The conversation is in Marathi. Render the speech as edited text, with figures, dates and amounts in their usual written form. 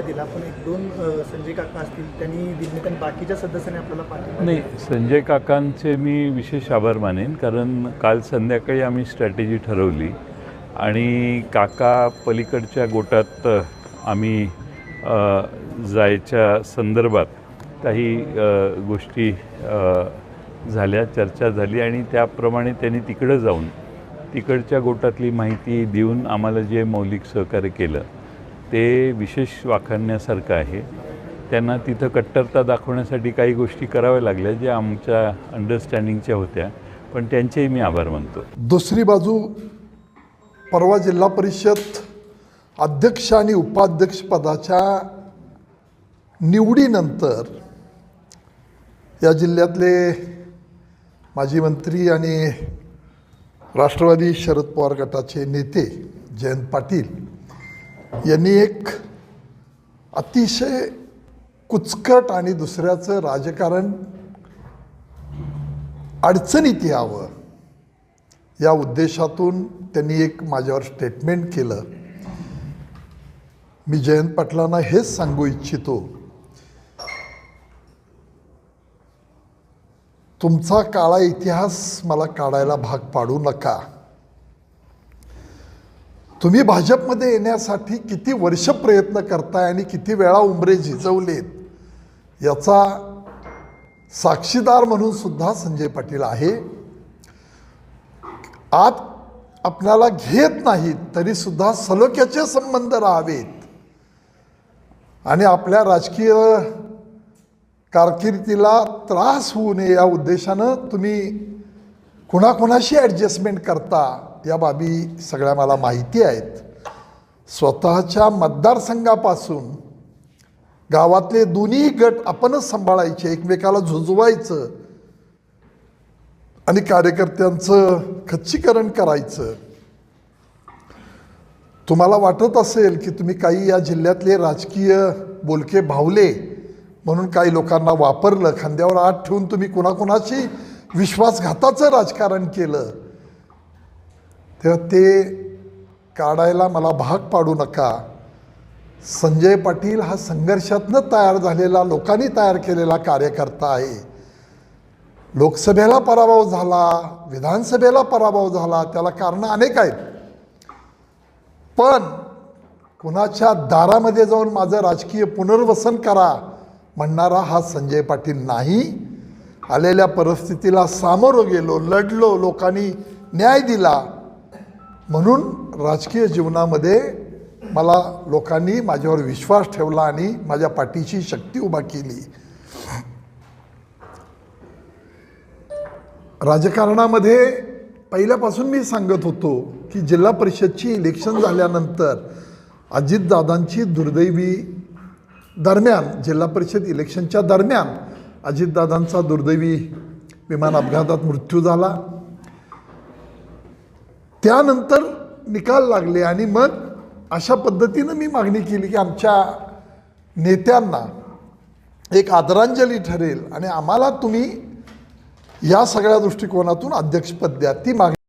दिला पण एक दोन संजय काका असतील त्यांनी दिले पण बाकीच्या सदस्यांनी आपल्याला पाठिंबा नाही, संजय काकांचे मी विशेष आभार मानेन, कारण काल संध्याकाळी आम्ही स्ट्रॅटेजी ठरवली आणि काका पलीकडच्या गोटात आम्ही जायच्या संदर्भात काही गोष्टी झाल्या, चर्चा झाली आणि त्याप्रमाणे त्यांनी तिकडं जाऊन तिकडच्या गोटातली माहिती देऊन आम्हाला जे मौलिक सहकार्य केलं ते विशेष वाखाणण्यासारखं आहे. त्यांना तिथं कट्टरता दाखवण्यासाठी काही गोष्टी कराव्या लागल्या ज्या आमच्या अंडरस्टँडिंगच्या होत्या, पण त्यांचेही मी आभार मानतो. दुसरी बाजू, परवा जिल्हा परिषद अध्यक्ष आणि उपाध्यक्षपदाच्या निवडीनंतर या जिल्ह्यातले माजी मंत्री आणि राष्ट्रवादी शरद पवार गटाचे नेते जयंत पाटील यांनी एक अतिशय कुचकट आणि दुसऱ्याचं राजकारण अडचणीत यावं या उद्देशातून त्यांनी एक माझ्यावर स्टेटमेंट केलं. मी जयंत पाटलांना हेच सांगू इच्छितो, तुमचा काळा इतिहास मला काढायला भाग पाडू नका. तुम्ही भाजपमध्ये येण्यासाठी किती वर्ष प्रयत्न करताय आणि किती वेळा उंबरे झिजवलेत याचा साक्षीदार म्हणून सुद्धा संजय पाटील आहे. आत आपल्याला घेत नाहीत तरी सुद्धा सलोख्याचे संबंध राहावेत आणि आपल्या राजकीय कारकिर्दीला त्रास होऊ नये या उद्देशानं तुम्ही कुणाकुणाशी ॲडजस्टमेंट करता या बाबी सगळ्या मला माहिती आहेत. स्वतःच्या मतदारसंघापासून गावातले दोन्ही गट आपणच सांभाळायचे, एकमेकाला झुजवायचं आणि कार्यकर्त्यांचं खच्चीकरण करायचं. तुम्हाला वाटत असेल की तुम्ही काही या जिल्ह्यातले राजकीय बोलके भावले म्हणून काही लोकांना वापरलं, खांद्यावर हात ठेवून तुम्ही कुणाकुणाशी विश्वासघाताचं राजकारण केलं, तेव्हा ते काढायला मला भाग पाडू नका. संजय पाटील हा संघर्षातनं तयार झालेला, लोकांनी तयार केलेला कार्यकर्ता आहे. लोकसभेला पराभव झाला, विधानसभेला पराभव झाला, त्याला कारणं अनेक आहेत, पण कुणाच्या दारामध्ये जाऊन माझं राजकीय पुनर्वसन करा म्हणणारा हा संजय पाटील नाही. आलेल्या परिस्थितीला सामोरं गेलो, लढलो, लोकांनी न्याय दिला, म्हणून राजकीय जीवनामध्ये मला लोकांनी माझ्यावर विश्वास ठेवला आणि माझ्या पाठीची शक्ती उभा केली. राजकारणामध्ये पहिल्यापासून मी सांगत होतो की जिल्हा परिषदची इलेक्शन झाल्यानंतर अजितदादांची दुर्दैवी दरम्यान, जिल्हा परिषद इलेक्शनच्या दरम्यान अजितदादांचा दुर्दैवी विमान अपघातात मृत्यू झाला. त्यानंतर निकाल लागले आणि मग अशा पद्धतीनं मी मागणी केली की आमच्या नेत्यांना एक आदरांजली ठरेल आणि आम्हाला तुम्ही या सगळ्या दृष्टिकोनातून अध्यक्षपद द्या. ती मागणी